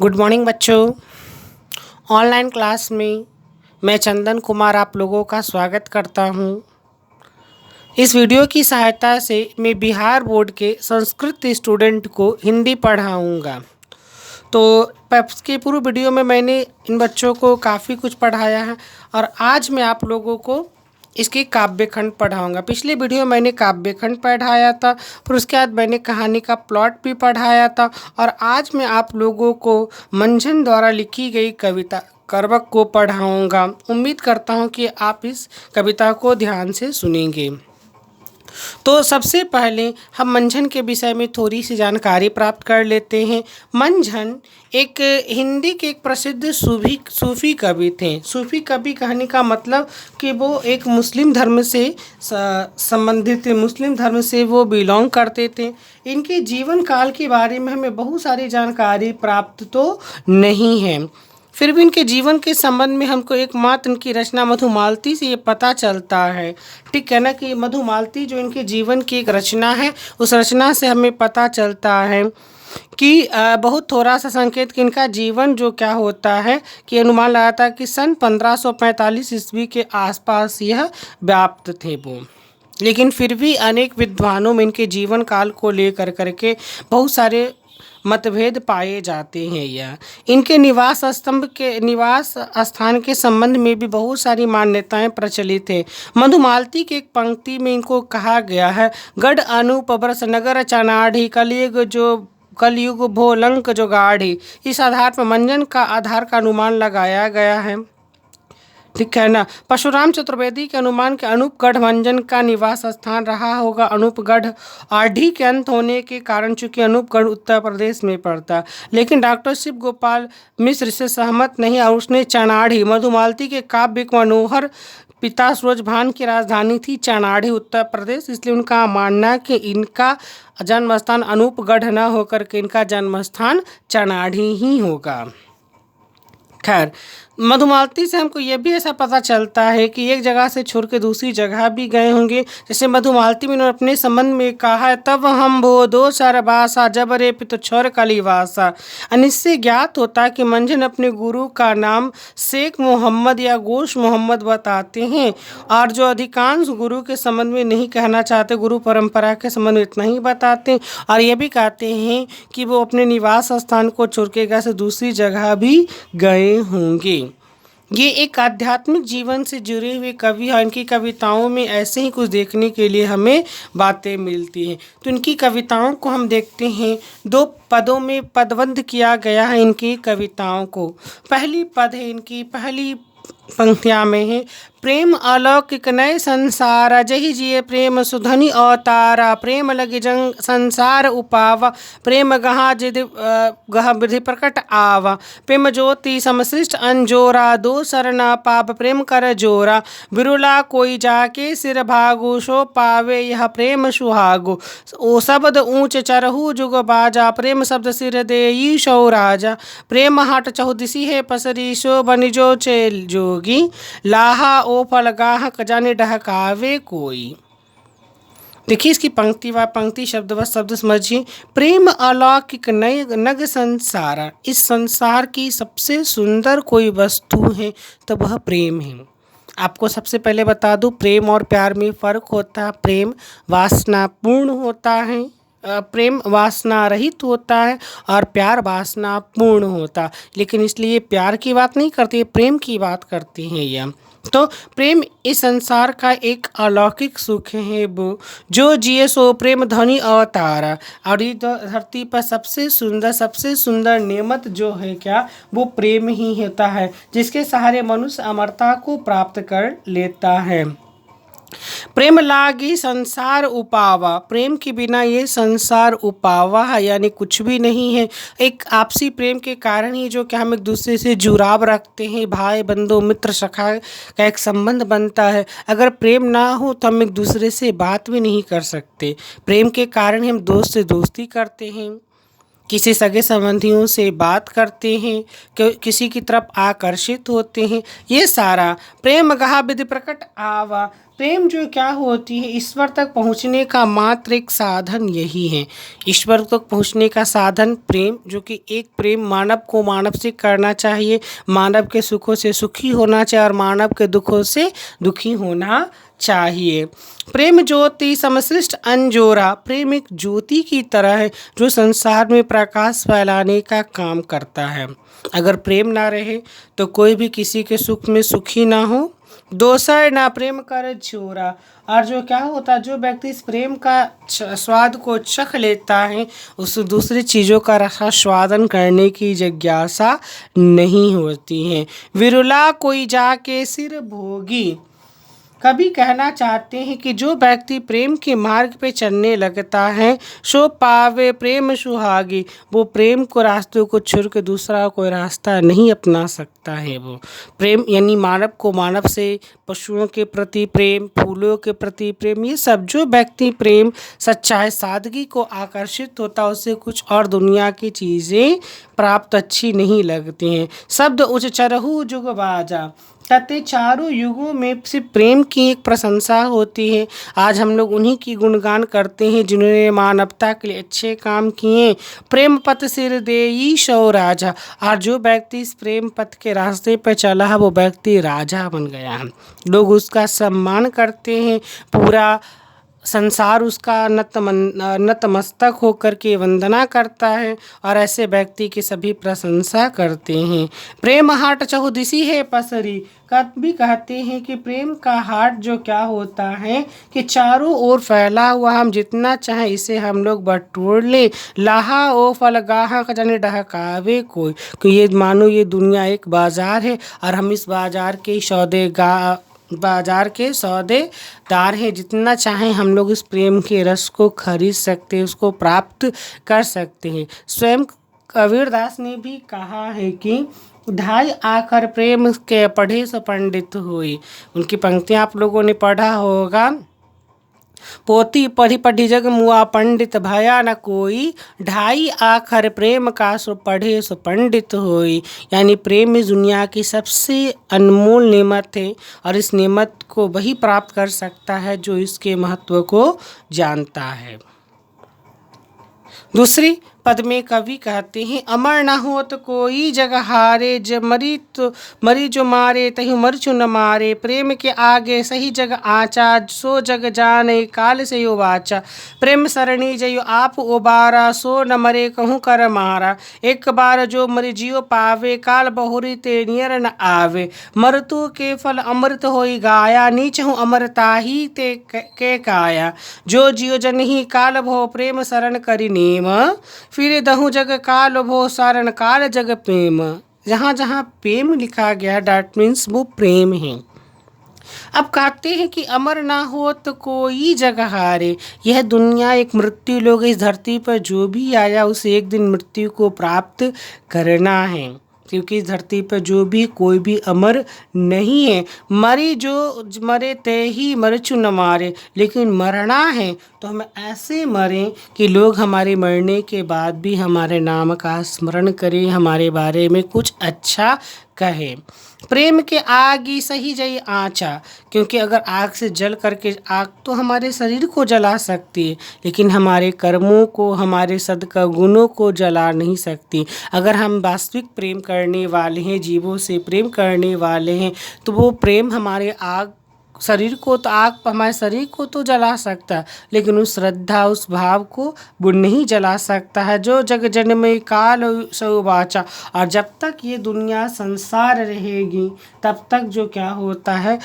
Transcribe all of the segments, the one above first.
Good morning बच्चों। Online class में मैं चंदन कुमार आप लोगों का स्वागत करता हूं। इस वीडियो की सहायता से मैं बिहार बोर्ड के संस्कृत स्टूडेंट को हिंदी पढ़ाऊंगा। तो इसके पूर्व वीडियो में मैंने इन बच्चों को काफ़ी कुछ पढ़ाया है और आज मैं आप लोगों को इसके काव्य खंड पढ़ाऊंगा। पिछले वीडियो में मैंने काव्य खंड पढ़ाया था, फिर उसके बाद मैंने कहानी का प्लॉट भी पढ़ाया था और आज मैं आप लोगों को मंझन द्वारा लिखी गई कविता करवक को पढ़ाऊंगा। उम्मीद करता हूं कि आप इस कविता को ध्यान से सुनेंगे। तो सबसे पहले हम मंझन के विषय में थोड़ी सी जानकारी प्राप्त कर लेते हैं। मंझन एक हिंदी के एक प्रसिद्ध सूफी कवि थे। सूफी कवि कहने का मतलब कि वो एक मुस्लिम धर्म से संबंधित थे, मुस्लिम धर्म से वो बिलोंग करते थे। इनके जीवन काल के बारे में हमें बहुत सारी जानकारी प्राप्त तो नहीं है, फिर भी इनके जीवन के संबंध में हमको एकमात्र इनकी रचना मधुमालती से ये पता चलता है। ठीक है ना, कि मधुमालती जो इनके जीवन की एक रचना है, उस रचना से हमें पता चलता है कि बहुत थोड़ा सा संकेत कि इनका जीवन जो क्या होता है कि अनुमान लगाता है कि सन 1545 ईस्वी के आसपास यह व्याप्त थे वो। लेकिन फिर भी अनेक विद्वानों में इनके जीवन काल को लेकर करके बहुत सारे मतभेद पाए जाते हैं। यह इनके निवास स्थान के संबंध में भी बहुत सारी मान्यताएं प्रचलित है। मधुमालती के एक पंक्ति में इनको कहा गया है, गढ़ अनूप बरस नगर चनाढ़ी कलयुग भो लंक जो गाढ़ी। इस आधार पर मंझन का आधार का अनुमान लगाया गया है। ठीक है ना। परशुराम चतुर्वेदी के अनुमान के अनूपगढ़ मंझन का निवास स्थान रहा होगा। अनूपगढ़ आढ़ी के अंत होने के कारण चूंकि अनूपगढ़ उत्तर प्रदेश में पड़ता, लेकिन डॉक्टर शिव गोपाल मिश्र से सहमत नहीं और उसने चनाढ़ी, मधुमालती के काव्य मनोहर पिता सूरजभान की राजधानी थी चनाढ़ी उत्तर प्रदेश, इसलिए उनका मानना है कि इनका जन्मस्थान अनूपगढ़ न होकर के इनका जन्मस्थान चनाढ़ी ही होगा। खैर, मधुमालती से हमको ये भी ऐसा पता चलता है कि एक जगह से छोड़ के दूसरी जगह भी गए होंगे। जैसे मधुमालती में उन्होंने अपने संबंध में कहा है, तब हम भो दो सर बासा जब रे पित छोर कलीवासा। इससे ज्ञात होता है कि मंझन अपने गुरु का नाम शेख मोहम्मद या गोश मोहम्मद बताते हैं और जो अधिकांश गुरु के संबंध में नहीं कहना चाहते, गुरु परंपरा के संबंध में इतना ही बताते हैं और ये भी कहते हैं कि वो अपने निवास स्थान को छोड़ के कैसे दूसरी जगह भी गए होंगे। ये एक आध्यात्मिक जीवन से जुड़े हुए कवि हैं। इनकी कविताओं में ऐसे ही कुछ देखने के लिए हमें बातें मिलती हैं। तो इनकी कविताओं को हम देखते हैं, दो पदों में पदबंध किया गया है इनकी कविताओं को। पहली पद है इनकी, पहली पंक्तियाँ में है, प्रेम अलौकिक नए संसार जही जिए प्रेम सुधनि अवतारा, प्रेम लगे जंग संसार उपावा, प्रेम गहा विधि प्रकट आवा, प्रेम ज्योति समसृष्ट अंजोरा, दो सरना पाप प्रेम कर जोरा, बिरुला कोई जाके सिर भागु, सो पावे यह प्रेम सुहागु, ओ शब्द ऊंच चरहु जुग बाजा, प्रेम शब्द सिर देई सौ राजा, प्रेम हट चहुदिसी है पसरी, सो बनिजो चेल जोगी, लाहा ओ फलगाह जाने डहकावे कोई। देखिए इसकी पंक्ति व पंक्ति शब्द व शब्द समझिए। प्रेम अलौकिक नय नग संसार, इस संसार की सबसे सुंदर कोई वस्तु है तो वह प्रेम है। आपको सबसे पहले बता दूं, प्रेम और प्यार में फ़र्क होता है। प्रेम वासनापूर्ण होता है, प्रेम वासना रहित होता है और प्यार वासना पूर्ण होता है। लेकिन इसलिए प्यार की बात नहीं करती, प्रेम की बात करती हैं यह। तो प्रेम इस संसार का एक अलौकिक सुख है वो, जो जिए सो प्रेम ध्वनि अवतारा। और ये धरती पर सबसे सुंदर नेमत जो है क्या, वो प्रेम ही होता है, जिसके सहारे मनुष्य अमरता को प्राप्त कर लेता है। प्रेम लागी संसार उपावा, प्रेम के बिना ये संसार उपावा है, यानी कुछ भी नहीं है। एक आपसी प्रेम के कारण ही जो कि हम एक दूसरे से जुड़ाव रखते हैं, भाई बंधु मित्र सखा का एक संबंध बनता है। अगर प्रेम ना हो तो हम एक दूसरे से बात भी नहीं कर सकते। प्रेम के कारण हम दोस्त से दोस्ती करते हैं, किसी सगे संबंधियों से बात करते हैं, किसी की तरफ आकर्षित होते हैं। ये सारा प्रेम गहा विधि प्रकट आवा, प्रेम जो क्या होती है, ईश्वर तक पहुँचने का मात्र एक साधन यही है। ईश्वर तक पहुँचने का साधन प्रेम, जो कि एक प्रेम मानव को मानव से करना चाहिए, मानव के सुखों से सुखी होना चाहिए और मानव के दुखों से दुखी होना चाहिए। प्रेम ज्योति समश्रिष्ट अंजोरा, प्रेम एक ज्योति की तरह है जो संसार में प्रकाश फैलाने का काम करता है। अगर प्रेम ना रहे तो कोई भी किसी के सुख में सुखी ना हो। दोसर ना प्रेम कर छोरा, और जो क्या होता है, जो व्यक्ति इस प्रेम का स्वाद को चख लेता है उस दूसरी चीज़ों का स्वादन करने की जिज्ञासा नहीं होती है। विरुला कोई जाके सिर भोगी, कभी कहना चाहते हैं कि जो व्यक्ति प्रेम के मार्ग पे चलने लगता है सो पावे प्रेम सुहागी, वो प्रेम को रास्तों को छोड़ के दूसरा कोई रास्ता नहीं अपना सकता है। वो प्रेम यानी मानव को मानव से, पशुओं के प्रति प्रेम, फूलों के प्रति प्रेम, ये सब जो व्यक्ति प्रेम सच्चाई सादगी को आकर्षित होता है उससे कुछ और दुनिया की चीज़ें प्राप्त अच्छी नहीं लगती हैं। शब्द उच्च चरहु जुग बाजा, कहते चारों युगों में सिर्फ प्रेम की एक प्रशंसा होती है। आज हम लोग उन्हीं की गुणगान करते हैं जिन्होंने मानवता के लिए अच्छे काम किए। प्रेम पथ सिर देई सो राजा, और जो व्यक्ति इस प्रेम पथ के रास्ते पर चला है वो व्यक्ति राजा बन गया है। लोग उसका सम्मान करते हैं, पूरा संसार उसका नतमस्तक होकर के वंदना करता है और ऐसे व्यक्ति की सभी प्रशंसा करते हैं। प्रेम हाट चहुदिशी है पसरी, कभी कहते हैं कि प्रेम का हाट जो क्या होता है कि चारों ओर फैला हुआ, हम जितना चाहें इसे हम लोग बटोर ले। लाहा ओ फलगाहा जाने डहकावे कोई, कि ये मानो ये दुनिया एक बाजार है और हम इस बाजार के सौदेदार हैं। जितना चाहें हम लोग इस प्रेम के रस को खरीद सकते हैं, उसको प्राप्त कर सकते हैं। स्वयं कबीरदास ने भी कहा है कि ढाई आखर प्रेम के पढ़े सो पंडित हुई। उनकी पंक्तियाँ आप लोगों ने पढ़ा होगा। पोती पढ़ी पढ़ी जग मुआ पंडित भया न कोई, ढाई आखर प्रेम का सो पढ़े सो पंडित होई। यानी प्रेम इस दुनिया की सबसे अनमोल नेमत है और इस नेमत को वही प्राप्त कर सकता है जो इसके महत्व को जानता है। दूसरी पद में कवि कहते हैं, अमर न हो तो कोई जग हारे, जब मरी जो मारे तही मरचु न मारे। प्रेम के आगे सही जग आचा, सो जग जाने काल से यो वाचा। प्रेम सरणी जयो आप उबारा, सो न मरे कहूँ कर मारा। एक बार जो मरि जियो पावे, काल बहुरी ते नियर न आवे। मरतु के फल अमृत होई गाया, नीच हूँ अमरता ही ते के काया। जो जियो जन ही काल भो प्रेम शरण करि नेम, फिर दहु जग काल भो सारण काल जग प्रेम। जहाँ जहाँ प्रेम लिखा गया डैट मीन्स वो प्रेम है। अब कहते हैं कि अमर ना हो तो कोई जग हारे, यह दुनिया एक मृत्यु लोग, इस धरती पर जो भी आया उसे एक दिन मृत्यु को प्राप्त करना है, क्योंकि इस धरती पर जो भी कोई भी अमर नहीं है। मरी जो मरे ते ही मरचु न मारे, लेकिन मरना है तो हम ऐसे मरें कि लोग हमारे मरने के बाद भी हमारे नाम का स्मरण करें, हमारे बारे में कुछ अच्छा कहे। प्रेम के आग ही सही जई आँचा, क्योंकि अगर आग से जल करके, आग तो हमारे शरीर को जला सकती है लेकिन हमारे कर्मों को, हमारे सद्का गुणों को जला नहीं सकती। अगर हम वास्तविक प्रेम करने वाले हैं, जीवों से प्रेम करने वाले हैं, तो वो प्रेम हमारे आग शरीर को तो आग हमारे शरीर को तो जला सकता है लेकिन उस श्रद्धा, उस भाव को वो नहीं जला सकता है। जो जग जन्मे काल सौवाचा, और जब तक ये दुनिया संसार रहेगी तब तक जो क्या होता है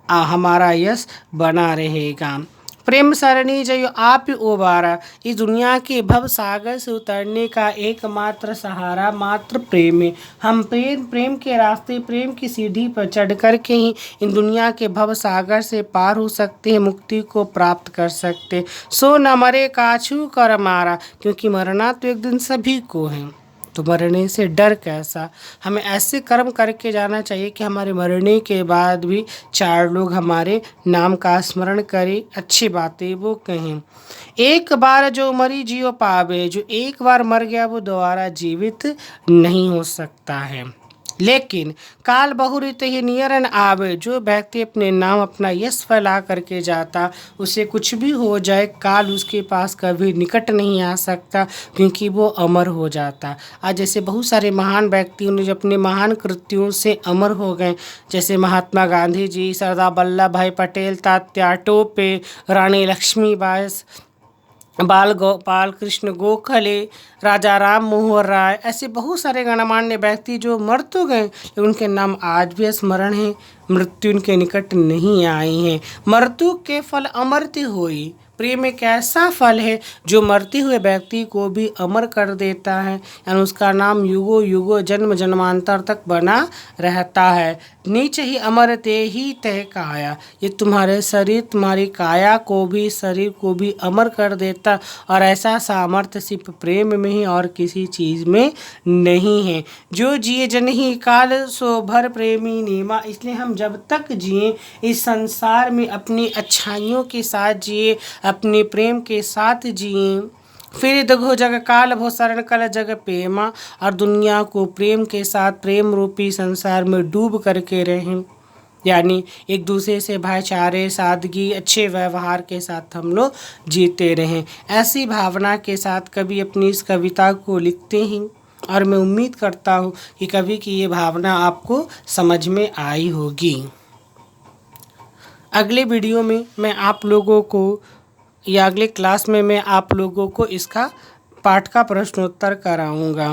हमारा यश बना रहेगा। प्रेम सरणी जयो आप ओबारा, इस दुनिया के भव सागर से उतरने का एकमात्र सहारा मात्र प्रेम है। हम प्रेम के रास्ते, प्रेम की सीढ़ी पर चढ़ कर के ही इन दुनिया के भव सागर से पार हो सकते हैं, मुक्ति को प्राप्त कर सकते। सो न मरे काछू कर मारा, क्योंकि मरना तो एक दिन सभी को है, तो मरने से डर कैसा। हमें ऐसे कर्म करके जाना चाहिए कि हमारे मरने के बाद भी चार लोग हमारे नाम का स्मरण करें, अच्छी बातें वो कहें। एक बार जो मरी जियो पावे, जो एक बार मर गया वो दोबारा जीवित नहीं हो सकता है। लेकिन काल बहुरित ही नियर न आवे। जो व्यक्ति अपने नाम अपना यश फैला करके जाता, उसे कुछ भी हो जाए काल उसके पास कभी निकट नहीं आ सकता, क्योंकि वो अमर हो जाता। आज जैसे बहुत सारे महान व्यक्ति उन्हें जो अपने महान कृत्यों से अमर हो गए, जैसे महात्मा गांधी जी, सरदार वल्लभ भाई पटेल, तात्या टोपे, रानी लक्ष्मीबाई, बाल गोपाल कृष्ण गोखले, राजा राम मोहन राय, ऐसे बहुत सारे गणमान्य व्यक्ति जो मर तो गए लेकिन उनके नाम आज भी स्मरण है, मृत्यु उनके निकट नहीं आई है। मृत्यु के फल अमरति होई। प्रेम एक ऐसा फल है जो मरते हुए व्यक्ति को भी अमर कर देता है, यानी उसका नाम युगो युगो जन्म जन्मांतर तक बना रहता है। नीच ही अमर ते ही तय काया, ये तुम्हारे शरीर तुम्हारी काया को भी, शरीर को भी अमर कर देता। और ऐसा सामर्थ्य सिर्फ प्रेम में ही और किसी चीज़ में नहीं है। जो जिए जन ही काल सो भर प्रेमी नेमा। इसलिए हम जब तक जिए इस संसार में अपनी अच्छाइयों के साथ जिए, अपने प्रेम के साथ जिए। फिर दघो जग काल भो शरण कल जग प्रेमा, और दुनिया को प्रेम के साथ प्रेम रूपी संसार में डूब करके रहें, यानी एक दूसरे से भाईचारे, सादगी, अच्छे व्यवहार के साथ हम लोग जीते रहें। ऐसी भावना के साथ कवि अपनी इस कविता को लिखते हैं, और मैं उम्मीद करता हूँ कि कवि की ये भावना आपको समझ में आई होगी। अगले वीडियो में मैं आप लोगों को, या अगले क्लास में मैं आप लोगों को इसका पाठ का प्रश्नोत्तर कराऊंगा।